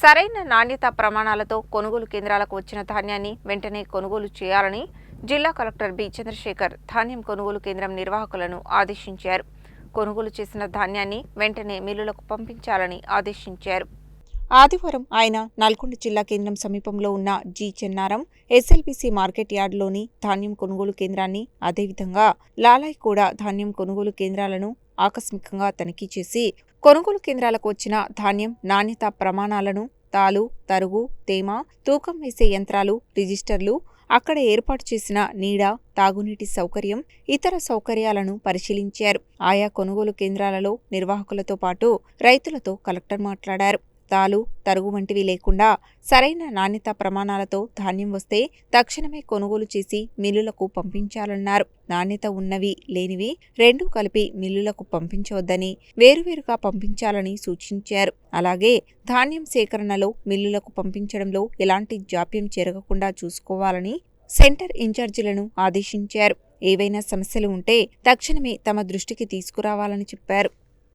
సరైన నాణ్యత ప్రమాణాలతో కొనుగోలు కేంద్రాలకు వచ్చిన ధాన్యాన్ని వెంటనే కొనుగోలు చేయాలని జిల్లా కలెక్టర్ బి చంద్రశేఖర్ ధాన్యం కొనుగోలు కేంద్రం నిర్వాహకులను ఆదేశించారు. కొనుగోలు చేసిన ధాన్యాన్ని వెంటనే మిల్లులకు పంపించాలని ఆదేశించారు. ఆదివారం ఆయన నల్గొండ జిల్లా కేంద్రం సమీపంలో ఉన్న జి చెన్నారం ఎస్ఎల్బిసి మార్కెట్ యార్డులోని ధాన్యం కొనుగోలు కేంద్రాన్ని, అదేవిధంగా లాలాయ్గూడ ధాన్యం కొనుగోలు కేంద్రాలను ఆకస్మికంగా తనిఖీ చేసి కొనుగోలు కేంద్రాలకు వచ్చిన ధాన్యం నాణ్యత ప్రమాణాలను, తాలు, తరుగు, తేమ, తూకం వేసే యంత్రాలు, రిజిస్టర్లు, అక్కడ ఏర్పాటు చేసిన నీడ, తాగునీటి సౌకర్యం, ఇతర సౌకర్యాలను పరిశీలించారు. ఆయా కొనుగోలు కేంద్రాలలో నిర్వాహకులతో పాటు రైతులతో కలెక్టర్ మాట్లాడారు. తాలు, తరుగు వంటివి లేకుండా సరైన నాణ్యత ప్రమాణాలతో ధాన్యం వస్తే తక్షణమే కొనుగోలు చేసి మిల్లులకు పంపించాలన్నారు. నాణ్యత ఉన్నవి, లేనివి రెండూ కలిపి మిల్లులకు పంపించవద్దని, వేరువేరుగా పంపించాలని సూచించారు. అలాగే ధాన్యం సేకరణలో మిల్లులకు పంపించడంలో ఎలాంటి జాప్యం జరగకుండా చూసుకోవాలని సెంటర్ ఇన్ఛార్జీలను ఆదేశించారు. ఏవైనా సమస్యలు ఉంటే తక్షణమే తమ దృష్టికి తీసుకురావాలని చెప్పారు.